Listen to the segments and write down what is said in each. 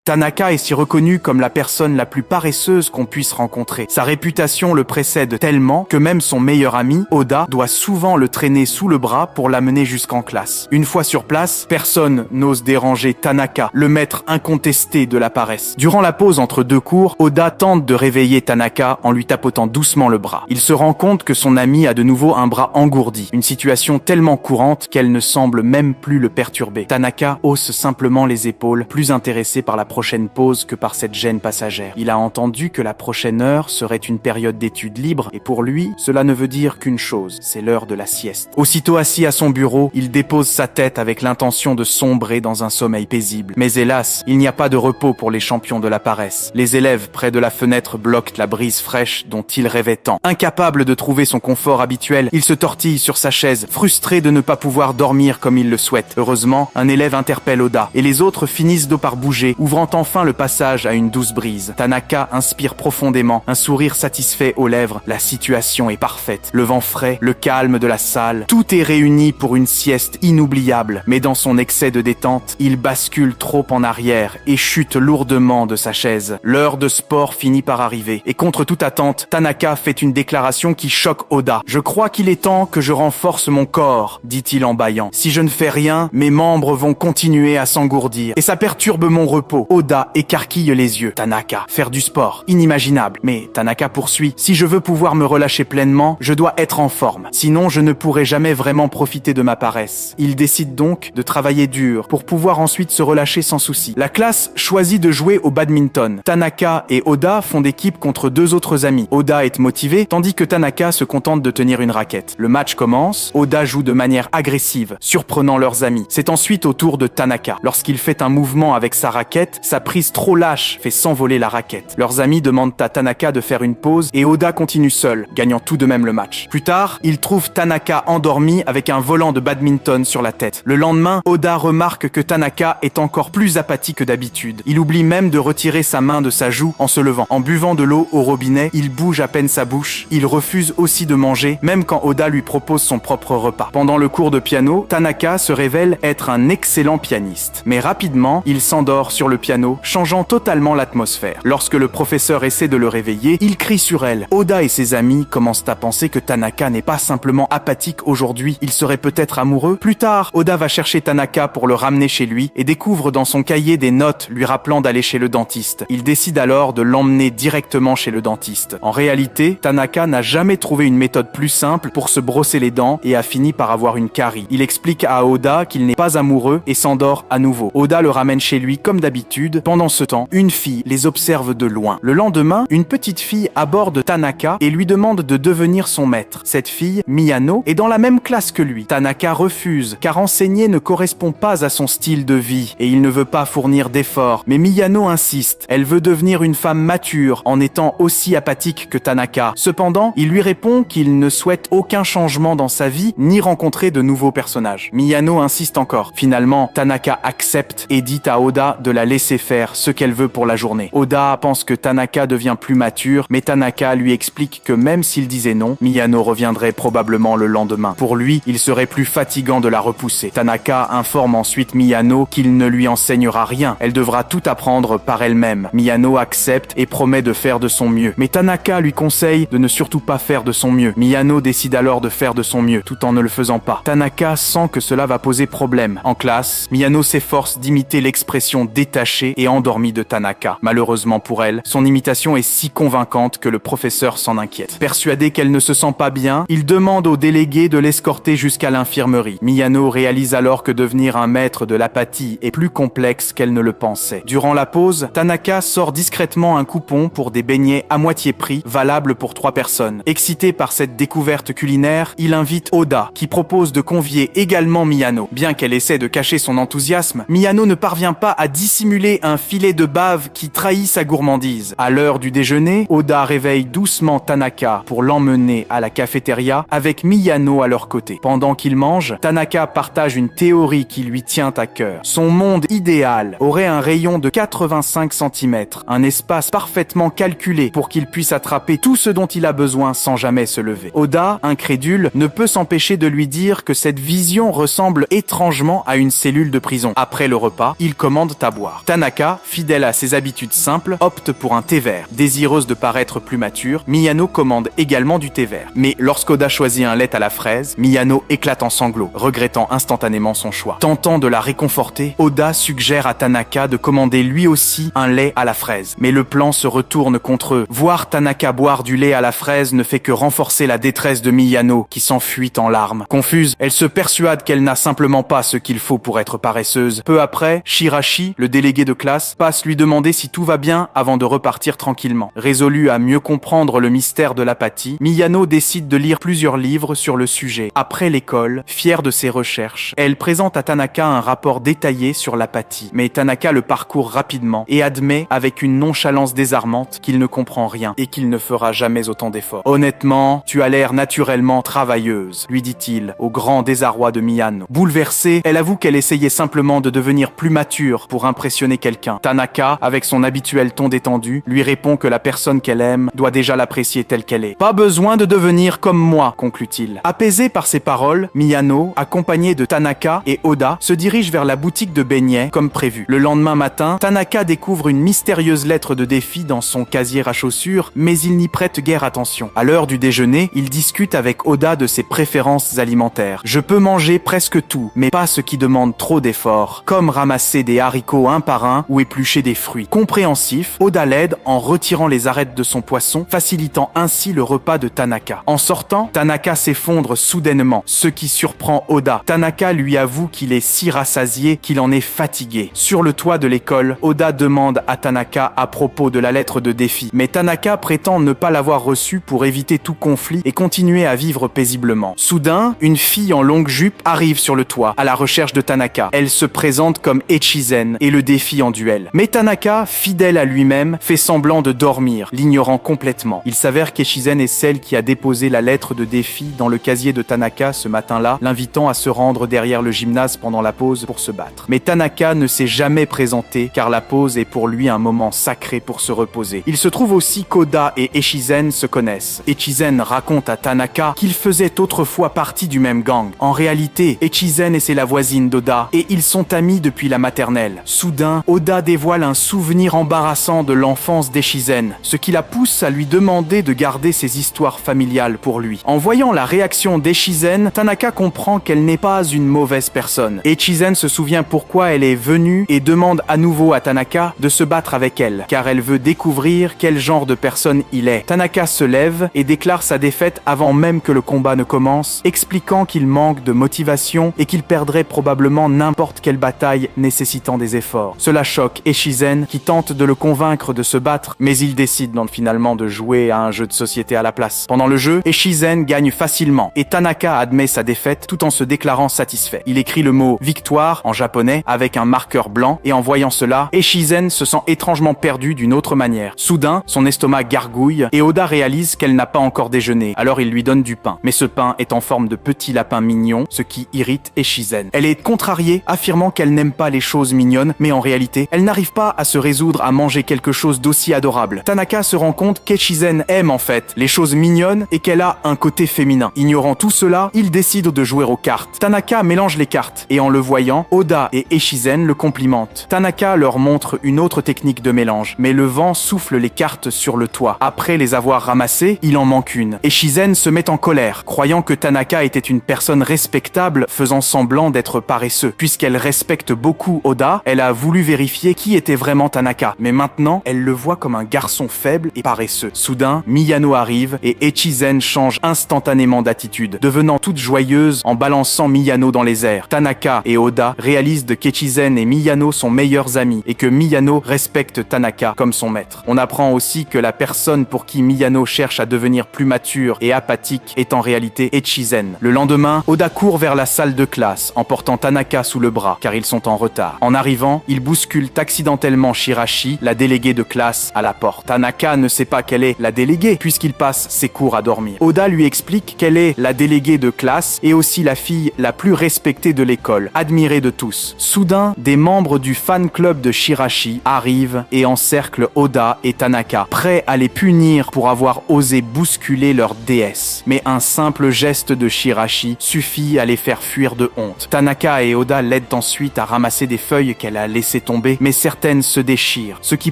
Tanaka est si reconnu comme la personne la plus paresseuse qu'on puisse rencontrer. Sa réputation le précède tellement que même son meilleur ami, Oda, doit souvent le traîner sous le bras pour l'amener jusqu'en classe. Une fois sur place, personne n'ose déranger Tanaka, le maître incontesté de la paresse. Durant la pause entre deux cours, Oda tente de réveiller Tanaka en lui tapotant doucement le bras. Il se rend compte que son ami a de nouveau un bras engourdi, une situation tellement courante qu'elle ne semble même plus le perturber. Tanaka hausse simplement les épaules, plus intéressé par la prochaine pause que par cette gêne passagère. Il a entendu que la prochaine heure serait une période d'études libre, et pour lui, cela ne veut dire qu'une chose, c'est l'heure de la sieste. Aussitôt assis à son bureau, il dépose sa tête avec l'intention de sombrer dans un sommeil paisible. Mais hélas, il n'y a pas de repos pour les champions de la paresse. Les élèves près de la fenêtre bloquent la brise fraîche dont il rêvait tant. Incapable de trouver son confort habituel, il se tortille sur sa chaise, frustré de ne pas pouvoir dormir comme il le souhaite. Heureusement, un élève interpelle Oda, et les autres finissent d'eau par bouger, ouvrant enfin le passage à une douce brise. Tanaka inspire profondément, un sourire satisfait aux lèvres. La situation est parfaite. Le vent frais, le calme de la salle, tout est réuni pour une sieste inoubliable. Mais dans son excès de détente, il bascule trop en arrière et chute lourdement de sa chaise. L'heure de sport finit par arriver, et contre toute attente, Tanaka fait une déclaration qui choque Oda. « Je crois qu'il est temps que je renforce mon corps, dit-il en bâillant. Si je ne fais rien, mes membres vont continuer à s'engourdir, et ça perturbe mon repos. » Oda écarquille les yeux. Tanaka, faire du sport, inimaginable. Mais Tanaka poursuit. « Si je veux pouvoir me relâcher pleinement, je dois être en forme. Sinon, je ne pourrai jamais vraiment profiter de ma paresse. » Il décide donc de travailler dur pour pouvoir ensuite se relâcher sans souci. La classe choisit de jouer au badminton. Tanaka et Oda font d'équipe contre deux autres amis. Oda est motivé, tandis que Tanaka se contente de tenir une raquette. Le match commence, Oda joue de manière agressive, surprenant leurs amis. C'est ensuite au tour de Tanaka. Lorsqu'il fait un mouvement avec sa raquette, sa prise trop lâche fait s'envoler la raquette. Leurs amis demandent à Tanaka de faire une pause et Oda continue seul, gagnant tout de même le match. Plus tard, il trouve Tanaka endormi avec un volant de badminton sur la tête. Le lendemain, Oda remarque que Tanaka est encore plus apathique que d'habitude. Il oublie même de retirer sa main de sa joue en se levant. En buvant de l'eau au robinet, il bouge à peine sa bouche. Il refuse aussi de manger, même quand Oda lui propose son propre repas. Pendant le cours de piano, Tanaka se révèle être un excellent pianiste. Mais rapidement, il s'endort sur le piano, changeant totalement l'atmosphère. Lorsque le professeur essaie de le réveiller, il crie sur elle. Oda et ses amis commencent à penser que Tanaka n'est pas simplement apathique aujourd'hui, il serait peut-être amoureux. Plus tard, Oda va chercher Tanaka pour le ramener chez lui et découvre dans son cahier des notes lui rappelant d'aller chez le dentiste. Il décide alors de l'emmener directement chez le dentiste. En réalité, Tanaka n'a jamais trouvé une méthode plus simple pour se brosser les dents et a fini par avoir une carie. Il explique à Oda qu'il n'est pas amoureux et s'endort à nouveau. Oda le ramène chez lui comme d'habitude. Pendant ce temps, une fille les observe de loin. Le lendemain, une petite fille aborde Tanaka et lui demande de devenir son maître. Cette fille, Miyano, est dans la même classe que lui. Tanaka refuse, car enseigner ne correspond pas à son style de vie et il ne veut pas fournir d'efforts. Mais Miyano insiste. Elle veut devenir une femme mature en étant aussi apathique que Tanaka. Cependant, il lui répond qu'il ne souhaite aucun changement dans sa vie ni rencontrer de nouveaux personnages. Miyano insiste encore. Finalement, Tanaka accepte et dit à Oda de la laisser faire ce qu'elle veut pour la journée. Oda pense que Tanaka devient plus mature, mais Tanaka lui explique que même s'il disait non, Miyano reviendrait probablement le lendemain. Pour lui, il serait plus fatigant de la repousser. Tanaka informe ensuite Miyano qu'il ne lui enseignera rien. Elle devra tout apprendre par elle-même. Miyano accepte et promet de faire de son mieux. Mais Tanaka lui conseille de ne surtout pas faire de son mieux. Miyano décide alors de faire de son mieux, tout en ne le faisant pas. Tanaka sent que cela va poser problème. En classe, Miyano s'efforce d'imiter l'expression détachée et endormie de Tanaka. Malheureusement pour elle, son imitation est si convaincante que le professeur s'en inquiète. Persuadé qu'elle ne se sent pas bien, il demande au délégué de l'escorter jusqu'à l'infirmerie. Miyano réalise alors que devenir un maître de l'apathie est plus complexe qu'elle ne le pensait. Durant la pause, Tanaka sort discrètement un coupon pour des beignets à moitié prix, valables pour 3 personnes. Excité par cette découverte culinaire, il invite Oda, qui propose de convier également Miyano. Bien qu'elle essaie de cacher son enthousiasme, Miyano ne parvient pas à dissimuler un filet de bave qui trahit sa gourmandise. À l'heure du déjeuner, Oda réveille doucement Tanaka pour l'emmener à la cafétéria avec Miyano à leur côté. Pendant qu'ils mangent, Tanaka partage une théorie qui lui tient à cœur. Son monde idéal aurait un rayon de 85 cm, un espace parfaitement calculé pour qu'il puisse attraper tout ce dont il a besoin sans jamais se lever. Oda, incrédule, ne peut s'empêcher de lui dire que cette vision ressemble étrangement à une cellule de prison. Après le repas, ils commandent à boire. Tanaka, fidèle à ses habitudes simples, opte pour un thé vert. Désireuse de paraître plus mature, Miyano commande également du thé vert. Mais lorsqu'Oda choisit un lait à la fraise, Miyano éclate en sanglots, regrettant instantanément son choix. Tentant de la réconforter, Oda suggère à Tanaka de commander lui aussi un lait à la fraise. Mais le plan se retourne contre eux. Voir Tanaka boire du lait à la fraise ne fait que renforcer la détresse de Miyano, qui s'enfuit en larmes. Confuse, elle se persuade qu'elle n'a simplement pas ce qu'il faut pour être paresseuse. Peu après, Shirashi, le délégué de classe, passe lui demander si tout va bien avant de repartir tranquillement. Résolue à mieux comprendre le mystère de l'apathie, Miyano décide de lire plusieurs livres sur le sujet. Après l'école, fière de ses recherches, elle présente à Tanaka un rapport détaillé sur l'apathie. Mais Tanaka le parcourt rapidement et admet avec une nonchalance désarmante qu'il ne comprend rien et qu'il ne fera jamais autant d'efforts. Honnêtement, tu as l'air naturellement travailleuse, lui dit-il, au grand désarroi de Miyano. Bouleversée, elle avoue qu'elle essayait simplement de devenir plus mature pour impressionner quelqu'un. Tanaka, avec son habituel ton détendu, lui répond que la personne qu'elle aime doit déjà l'apprécier telle qu'elle est. Pas besoin de devenir comme moi, conclut-il. Apaisé par ces paroles, Miyano, accompagné de Tanaka et Oda, se dirige vers la boutique de beignets comme prévu. Le lendemain matin, Tanaka découvre une mystérieuse lettre de défi dans son casier à chaussures, mais il n'y prête guère attention. À l'heure du déjeuner, il discute avec Oda de ses préférences alimentaires. Je peux manger presque tout, mais pas ce qui demande trop d'efforts, comme ramasser des haricots un par un ou éplucher des fruits. Compréhensif, Oda l'aide en retirant les arêtes de son poisson, facilitant ainsi le repas de Tanaka. En sortant, Tanaka s'effondre soudainement, ce qui surprend Oda. Tanaka lui avoue qu'il est si rassasié qu'il en est fatigué. Sur le toit de l'école, Oda demande à Tanaka à propos de la lettre de défi, mais Tanaka prétend ne pas l'avoir reçue pour éviter tout conflit et continuer à vivre paisiblement. Soudain, une fille en longue jupe arrive sur le toit, à la recherche de Tanaka. Elle se présente comme Echizen et le défie en duel. Mais Tanaka, fidèle à lui-même, fait semblant de dormir, l'ignorant complètement. Il s'avère qu'Echizen est celle qui a déposé la lettre de défi dans le casier de Tanaka ce matin-là, l'invitant à se rendre derrière le gymnase pendant la pause pour se battre. Mais Tanaka ne s'est jamais présenté car la pause est pour lui un moment sacré pour se reposer. Il se trouve aussi qu'Oda et Echizen se connaissent. Echizen raconte à Tanaka qu'il faisait autrefois partie du même gang. En réalité, Echizen est la voisine d'Oda et ils sont amis depuis la maternelle. Soudain, Oda dévoile un souvenir embarrassant de l'enfance d'Echizen, ce qui la pousse à lui demander de garder ses histoires familiales pour lui. En voyant la réaction d'Echizen, Tanaka comprend qu'elle n'est pas une mauvaise personne. Echizen se souvient pourquoi elle est venue et demande à nouveau à Tanaka de se battre avec elle, car elle veut découvrir quel genre de personne il est. Tanaka se lève et déclare sa défaite avant même que le combat ne commence, expliquant qu'il manque de motivation et qu'il perdrait probablement n'importe quelle bataille nécessitant des efforts. Cela choque Echizen qui tente de le convaincre de se battre, mais il décide donc finalement de jouer à un jeu de société à la place. Pendant le jeu, Echizen gagne facilement et Tanaka admet sa défaite tout en se déclarant satisfait. Il écrit le mot « victoire » en japonais avec un marqueur blanc et en voyant cela, Echizen se sent étrangement perdu d'une autre manière. Soudain, son estomac gargouille et Oda réalise qu'elle n'a pas encore déjeuné, alors il lui donne du pain. Mais ce pain est en forme de petit lapin mignon, ce qui irrite Echizen. Elle est contrariée, affirmant qu'elle n'aime pas les choses mignonnes, mais en réalité, elle n'arrive pas à se résoudre à manger quelque chose d'aussi adorable. Tanaka se rend compte qu'Echizen aime en fait les choses mignonnes et qu'elle a un côté féminin. Ignorant tout cela, il décide de jouer aux cartes. Tanaka mélange les cartes et en le voyant, Oda et Echizen le complimentent. Tanaka leur montre une autre technique de mélange, mais le vent souffle les cartes sur le toit. Après les avoir ramassées, il en manque une. Echizen se met en colère, croyant que Tanaka était une personne respectable, faisant semblant d'être paresseux. Puisqu'elle respecte beaucoup Oda, elle a voulu vérifier qui était vraiment Tanaka, mais maintenant, elle le voit comme un garçon faible et paresseux. Soudain, Miyano arrive et Echizen change instantanément d'attitude, devenant toute joyeuse en balançant Miyano dans les airs. Tanaka et Oda réalisent qu'Echizen et Miyano sont meilleurs amis et que Miyano respecte Tanaka comme son maître. On apprend aussi que la personne pour qui Miyano cherche à devenir plus mature et apathique est en réalité Echizen. Le lendemain, Oda court vers la salle de classe en portant Tanaka sous le bras car ils sont en retard. En arrivant, il bouscule accidentellement Shirashi, la déléguée de classe, à la porte. Tanaka ne sait pas qu'elle est la déléguée puisqu'il passe ses cours à dormir. Oda lui explique qu'elle est la déléguée de classe et aussi la fille la plus respectée de l'école, admirée de tous. Soudain, des membres du fan club de Shirashi arrivent et encerclent Oda et Tanaka, prêts à les punir pour avoir osé bousculer leur déesse. Mais un simple geste de Shirashi suffit à les faire fuir de honte. Tanaka et Oda l'aident ensuite à ramasser des feuilles qu'elle a laissées laisser tomber, mais certaines se déchirent, ce qui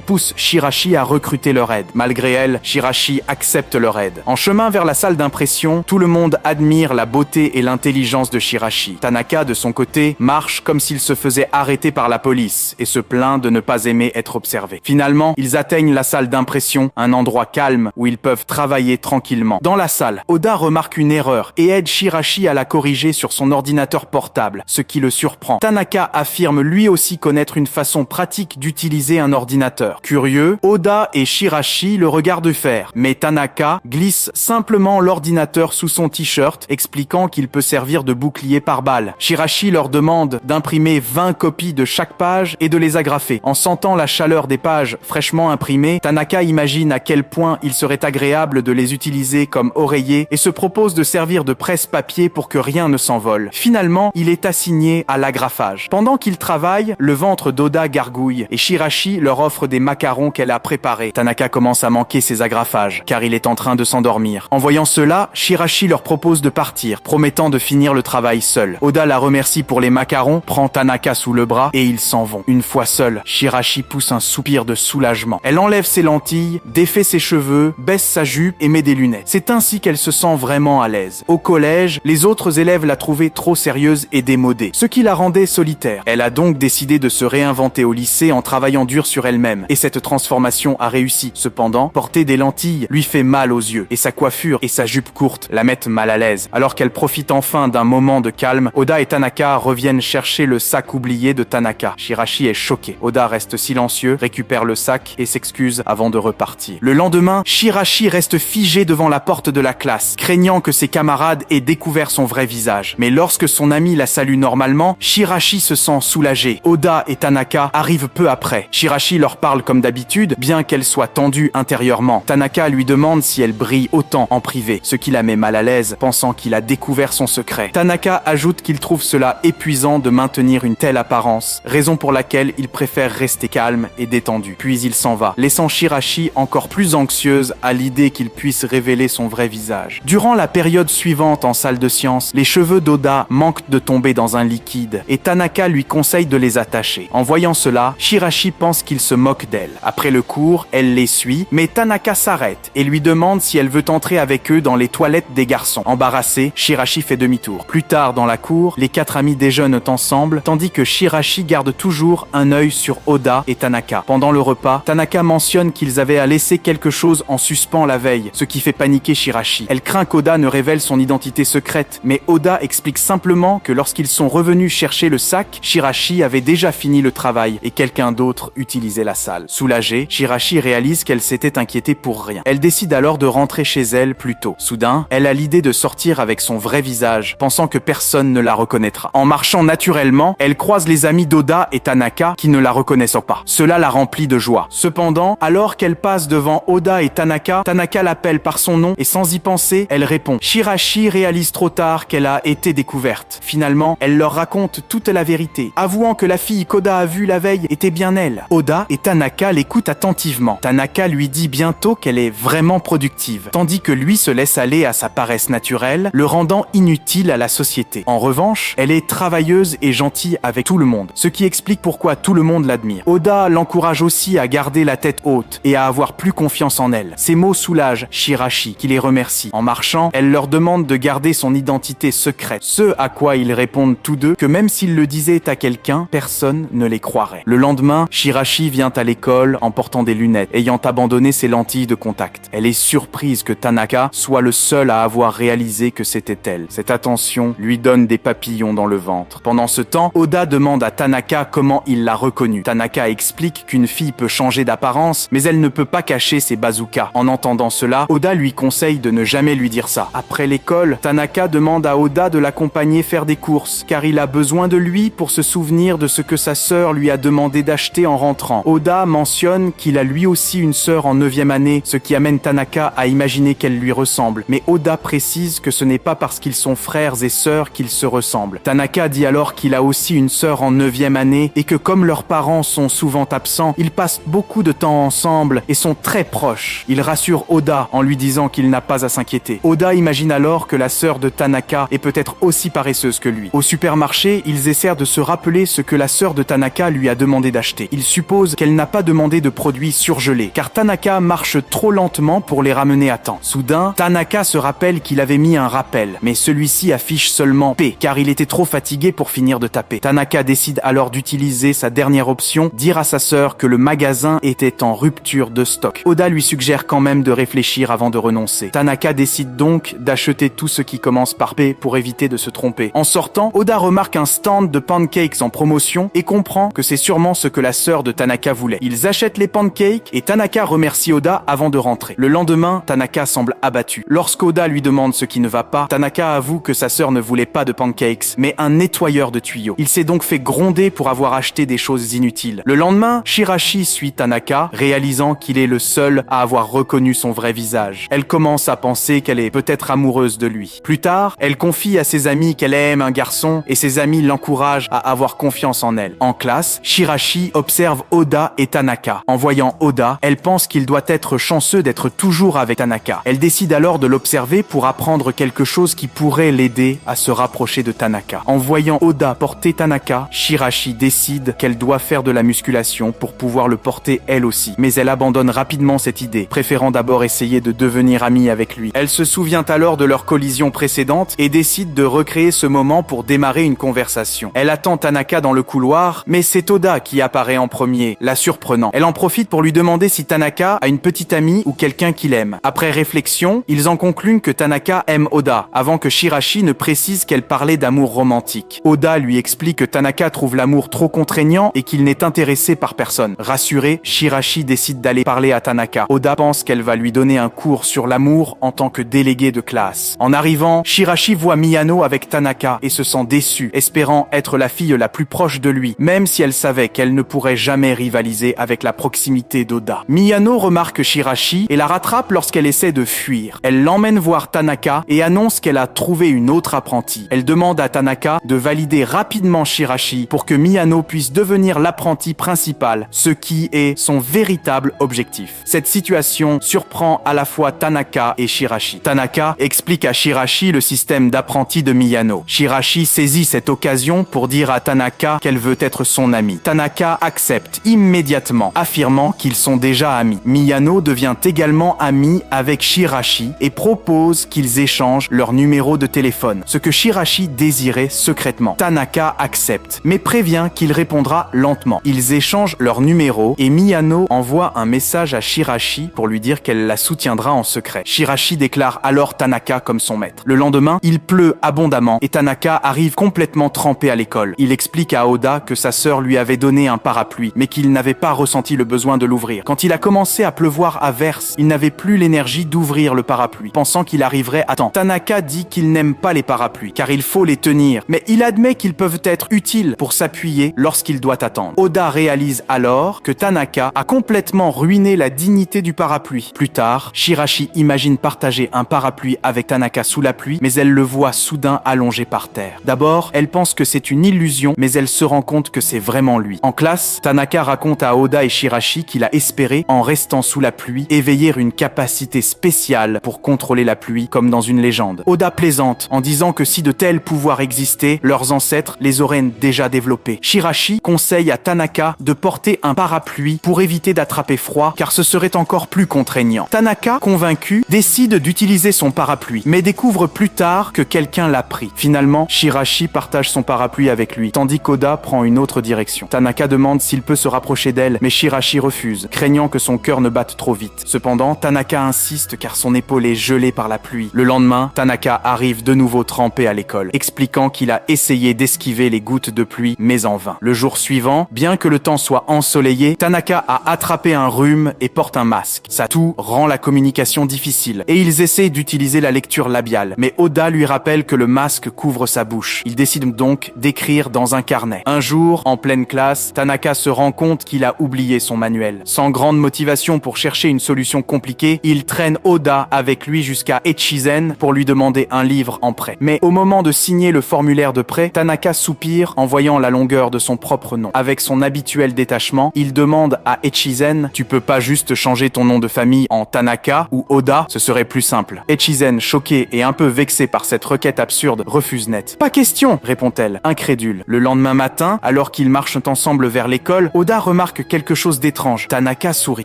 pousse Shirashi à recruter leur aide. Malgré elle, Shirashi accepte leur aide. En chemin vers la salle d'impression, tout le monde admire la beauté et l'intelligence de Shirashi. Tanaka, de son côté, marche comme s'il se faisait arrêter par la police et se plaint de ne pas aimer être observé. Finalement, ils atteignent la salle d'impression, un endroit calme où ils peuvent travailler tranquillement. Dans la salle, Oda remarque une erreur et aide Shirashi à la corriger sur son ordinateur portable, ce qui le surprend. Tanaka affirme lui aussi connaître une façon pratique d'utiliser un ordinateur. Curieux, Oda et Shirashi le regardent faire, mais Tanaka glisse simplement l'ordinateur sous son t-shirt, expliquant qu'il peut servir de bouclier pare-balles. Shirashi leur demande d'imprimer 20 copies de chaque page et de les agrafer. En sentant la chaleur des pages fraîchement imprimées, Tanaka imagine à quel point il serait agréable de les utiliser comme oreiller et se propose de servir de presse-papier pour que rien ne s'envole. Finalement, il est assigné à l'agrafage. Pendant qu'il travaille, le ventre d'Oda gargouille et Shirashi leur offre des macarons qu'elle a préparés. Tanaka commence à manquer ses agrafages, car il est en train de s'endormir. En voyant cela, Shirashi leur propose de partir, promettant de finir le travail seul. Oda la remercie pour les macarons, prend Tanaka sous le bras et ils s'en vont. Une fois seule, Shirashi pousse un soupir de soulagement. Elle enlève ses lentilles, défait ses cheveux, baisse sa jupe et met des lunettes. C'est ainsi qu'elle se sent vraiment à l'aise. Au collège, les autres élèves la trouvaient trop sérieuse et démodée, ce qui la rendait solitaire. Elle a donc décidé de se réinventer au lycée en travaillant dur sur elle-même. Et cette transformation a réussi. Cependant, porter des lentilles lui fait mal aux yeux et sa coiffure et sa jupe courte la mettent mal à l'aise. Alors qu'elle profite enfin d'un moment de calme, Oda et Tanaka reviennent chercher le sac oublié de Tanaka. Shirashi est choqué. Oda reste silencieux, récupère le sac et s'excuse avant de repartir. Le lendemain, Shirashi reste figé devant la porte de la classe, craignant que ses camarades aient découvert son vrai visage. Mais lorsque son ami la salue normalement, Shirashi se sent soulagé. Oda et Tanaka arrivent peu après. Shirashi leur parle comme d'habitude, bien qu'elle soit tendue intérieurement. Tanaka lui demande si elle brille autant en privé, ce qui la met mal à l'aise, pensant qu'il a découvert son secret. Tanaka ajoute qu'il trouve cela épuisant de maintenir une telle apparence, raison pour laquelle il préfère rester calme et détendu. Puis il s'en va, laissant Shirashi encore plus anxieuse à l'idée qu'il puisse révéler son vrai visage. Durant la période suivante en salle de sciences, les cheveux d'Oda manquent de tomber dans un liquide et Tanaka lui conseille de les attacher. En voyant cela, Shirashi pense qu'il se moque d'elle. Après le cours, elle les suit, mais Tanaka s'arrête et lui demande si elle veut entrer avec eux dans les toilettes des garçons. Embarrassé, Shirashi fait demi-tour. Plus tard dans la cour, les quatre amis déjeunent ensemble, tandis que Shirashi garde toujours un œil sur Oda et Tanaka. Pendant le repas, Tanaka mentionne qu'ils avaient à laisser quelque chose en suspens la veille, ce qui fait paniquer Shirashi. Elle craint qu'Oda ne révèle son identité secrète, mais Oda explique simplement que lorsqu'ils sont revenus chercher le sac, Shirashi avait déjà fini le travail et quelqu'un d'autre utilisait la salle. Soulagée, Shirashi réalise qu'elle s'était inquiétée pour rien. Elle décide alors de rentrer chez elle plus tôt. Soudain, elle a l'idée de sortir avec son vrai visage, pensant que personne ne la reconnaîtra. En marchant naturellement, elle croise les amis d'Oda et Tanaka qui ne la reconnaissent pas. Cela la remplit de joie. Cependant, alors qu'elle passe devant Oda et Tanaka, Tanaka l'appelle par son nom et sans y penser, elle répond. Shirashi réalise trop tard qu'elle a été découverte. Finalement, elle leur raconte toute la vérité, avouant que la fille qu'Oda a vue la veille était bien elle. Oda et Tanaka l'écoutent attentivement. Tanaka lui dit bientôt qu'elle est vraiment productive, tandis que lui se laisse aller à sa paresse naturelle, le rendant inutile à la société. En revanche, elle est travailleuse et gentille avec tout le monde, ce qui explique pourquoi tout le monde l'admire. Oda l'encourage aussi à garder la tête haute et à avoir plus confiance en elle. Ces mots soulagent Shirashi, qui les remercie. En marchant, elle leur demande de garder son identité secrète, ce à quoi ils répondent tous deux que même s'ils le disaient à quelqu'un, personne ne les croirait. Le lendemain, Shirashi vient à l'école en portant des lunettes, ayant abandonné ses lentilles de contact. Elle est surprise que Tanaka soit le seul à avoir réalisé que c'était elle. Cette attention lui donne des papillons dans le ventre. Pendant ce temps, Oda demande à Tanaka comment il l'a reconnue. Tanaka explique qu'une fille peut changer d'apparence, mais elle ne peut pas cacher ses bazookas. En entendant cela, Oda lui conseille de ne jamais lui dire ça. Après l'école, Tanaka demande à Oda de l'accompagner faire des courses, car il a besoin de lui pour se souvenir de ce que sa sœur lui a demandé d'acheter en rentrant. Oda mentionne qu'il a lui aussi une sœur en 9e année, ce qui amène Tanaka à imaginer qu'elle lui ressemble. Mais Oda précise que ce n'est pas parce qu'ils sont frères et sœurs qu'ils se ressemblent. Tanaka dit alors qu'il a aussi une sœur en 9e année et que comme leurs parents sont souvent absents, ils passent beaucoup de temps ensemble et sont très proches. Il rassure Oda en lui disant qu'il n'a pas à s'inquiéter. Oda imagine alors que la sœur de Tanaka est peut-être aussi paresseuse que lui. Au supermarché, ils essaient de se rappeler ce que la sœur de Tanaka Tanaka lui a demandé d'acheter. Il suppose qu'elle n'a pas demandé de produits surgelés, car Tanaka marche trop lentement pour les ramener à temps. Soudain, Tanaka se rappelle qu'il avait mis un rappel, mais celui-ci affiche seulement P, car il était trop fatigué pour finir de taper. Tanaka décide alors d'utiliser sa dernière option, dire à sa sœur que le magasin était en rupture de stock. Oda lui suggère quand même de réfléchir avant de renoncer. Tanaka décide donc d'acheter tout ce qui commence par P pour éviter de se tromper. En sortant, Oda remarque un stand de pancakes en promotion et comprend que c'est sûrement ce que la sœur de Tanaka voulait. Ils achètent les pancakes et Tanaka remercie Oda avant de rentrer. Le lendemain, Tanaka semble abattu. Lorsqu'Oda lui demande ce qui ne va pas, Tanaka avoue que sa sœur ne voulait pas de pancakes, mais un nettoyeur de tuyaux. Il s'est donc fait gronder pour avoir acheté des choses inutiles. Le lendemain, Shirashi suit Tanaka, réalisant qu'il est le seul à avoir reconnu son vrai visage. Elle commence à penser qu'elle est peut-être amoureuse de lui. Plus tard, elle confie à ses amis qu'elle aime un garçon et ses amis l'encouragent à avoir confiance en elle. En classe, Shirashi observe Oda et Tanaka. En voyant Oda, elle pense qu'il doit être chanceux d'être toujours avec Tanaka. Elle décide alors de l'observer pour apprendre quelque chose qui pourrait l'aider à se rapprocher de Tanaka. En voyant Oda porter Tanaka, Shirashi décide qu'elle doit faire de la musculation pour pouvoir le porter elle aussi. Mais elle abandonne rapidement cette idée, préférant d'abord essayer de devenir amie avec lui. Elle se souvient alors de leur collision précédente et décide de recréer ce moment pour démarrer une conversation. Elle attend Tanaka dans le couloir, mais c'est Oda qui apparaît en premier, la surprenant. Elle en profite pour lui demander si Tanaka a une petite amie ou quelqu'un qu'il aime. Après réflexion, ils en concluent que Tanaka aime Oda, avant que Shirashi ne précise qu'elle parlait d'amour romantique. Oda lui explique que Tanaka trouve l'amour trop contraignant et qu'il n'est intéressé par personne. Rassuré, Shirashi décide d'aller parler à Tanaka. Oda pense qu'elle va lui donner un cours sur l'amour en tant que délégué de classe. En arrivant, Shirashi voit Miyano avec Tanaka et se sent déçue, espérant être la fille la plus proche de lui, même si elle savait qu'elle ne pourrait jamais rivaliser avec la proximité d'Oda. Miyano remarque Shirashi et la rattrape lorsqu'elle essaie de fuir. Elle l'emmène voir Tanaka et annonce qu'elle a trouvé une autre apprentie. Elle demande à Tanaka de valider rapidement Shirashi pour que Miyano puisse devenir l'apprenti principal, ce qui est son véritable objectif. Cette situation surprend à la fois Tanaka et Shirashi. Tanaka explique à Shirashi le système d'apprenti de Miyano. Shirashi saisit cette occasion pour dire à Tanaka qu'elle veut être son amie. Tanaka accepte immédiatement, affirmant qu'ils sont déjà amis. Miyano devient également amie avec Shirashi et propose qu'ils échangent leur numéro de téléphone, ce que Shirashi désirait secrètement. Tanaka accepte, mais prévient qu'il répondra lentement. Ils échangent leur numéro et Miyano envoie un message à Shirashi pour lui dire qu'elle la soutiendra en secret. Shirashi déclare alors Tanaka comme son maître. Le lendemain, il pleut abondamment et Tanaka arrive complètement trempé à l'école. Il explique à Oda que sa sœur lui avait donné un parapluie, mais qu'il n'avait pas ressenti le besoin de l'ouvrir. Quand il a commencé à pleuvoir à verse, il n'avait plus l'énergie d'ouvrir le parapluie, pensant qu'il arriverait à temps. Tanaka dit qu'il n'aime pas les parapluies, car il faut les tenir, mais il admet qu'ils peuvent être utiles pour s'appuyer lorsqu'il doit attendre. Oda réalise alors que Tanaka a complètement ruiné la dignité du parapluie. Plus tard, Shirashi imagine partager un parapluie avec Tanaka sous la pluie, mais elle le voit soudain allongé par terre. D'abord, elle pense que c'est une illusion, mais elle se rend compte que c'est vraiment lui. En classe, Tanaka raconte à Oda et Shirashi qu'il a espéré, en restant sous la pluie, éveiller une capacité spéciale pour contrôler la pluie, comme dans une légende. Oda plaisante en disant que si de tels pouvoirs existaient, leurs ancêtres les auraient déjà développés. Shirashi conseille à Tanaka de porter un parapluie pour éviter d'attraper froid, car ce serait encore plus contraignant. Tanaka, convaincu, décide d'utiliser son parapluie, mais découvre plus tard que quelqu'un l'a pris. Finalement, Shirashi partage son parapluie avec lui, tandis qu'Oda prend une autre direction. Tanaka demande s'il peut se rapprocher d'elle, mais Shirashi refuse, craignant que son cœur ne batte trop vite. Cependant, Tanaka insiste car son épaule est gelée par la pluie. Le lendemain, Tanaka arrive de nouveau trempé à l'école, expliquant qu'il a essayé d'esquiver les gouttes de pluie, mais en vain. Le jour suivant, bien que le temps soit ensoleillé, Tanaka a attrapé un rhume et porte un masque. Sa toux rend la communication difficile, et ils essaient d'utiliser la lecture labiale, mais Oda lui rappelle que le masque couvre sa bouche. Il décide donc d'écrire dans un carnet. Un jour, en pleine classe, Tanaka se rend compte qu'il a oublié son manuel. Sans grande motivation pour chercher une solution compliquée, il traîne Oda avec lui jusqu'à Echizen pour lui demander un livre en prêt. Mais au moment de signer le formulaire de prêt, Tanaka soupire en voyant la longueur de son propre nom. Avec son habituel détachement, il demande à Echizen « Tu peux pas juste changer ton nom de famille en Tanaka ou Oda, ce serait plus simple. » Echizen, choqué et un peu vexé par cette requête absurde, refuse net. « Pas question !» répond-elle, incrédule. Le lendemain matin, alors qu'il qu'ils marchent ensemble vers l'école, Oda remarque quelque chose d'étrange. Tanaka sourit.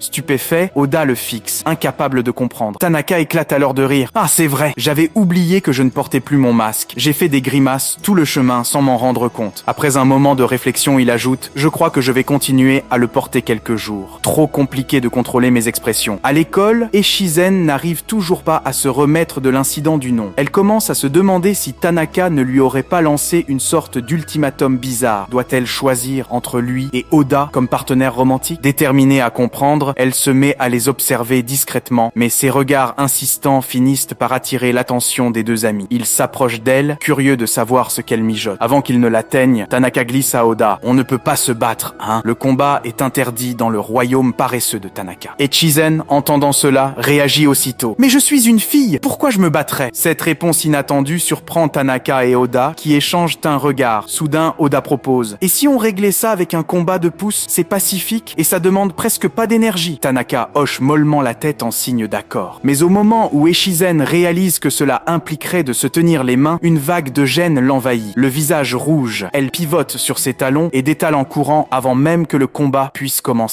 Stupéfait, Oda le fixe, incapable de comprendre. Tanaka éclate alors de rire. « Ah, c'est vrai, j'avais oublié que je ne portais plus mon masque. J'ai fait des grimaces tout le chemin sans m'en rendre compte. » Après un moment de réflexion, il ajoute « Je crois que je vais continuer à le porter quelques jours. Trop compliqué de contrôler mes expressions. » À l'école, Echizen n'arrive toujours pas à se remettre de l'incident du nom. Elle commence à se demander si Tanaka ne lui aurait pas lancé une sorte d'ultimatum bizarre. Doit-elle choisir entre lui et Oda comme partenaire romantique? Déterminée à comprendre, elle se met à les observer discrètement, mais ses regards insistants finissent par attirer l'attention des deux amis. Ils s'approchent d'elle, curieux de savoir ce qu'elle mijote. Avant qu'ils ne l'atteignent, Tanaka glisse à Oda. « On ne peut pas se battre, hein? Le combat est interdit dans le royaume paresseux de Tanaka. » Echizen, entendant cela, réagit aussitôt. « Mais je suis une fille, pourquoi je me battrais ?» Cette réponse inattendue surprend Tanaka et Oda, qui échangent un regard. Soudain, Oda propose « Et si on réglait ça avec un combat de pouces? C'est pacifique et ça demande presque pas d'énergie. » Tanaka hoche mollement la tête en signe d'accord. Mais au moment où Echizen réalise que cela impliquerait de se tenir les mains, une vague de gêne l'envahit. Le visage rouge, elle pivote sur ses talons et détale en courant avant même que le combat puisse commencer.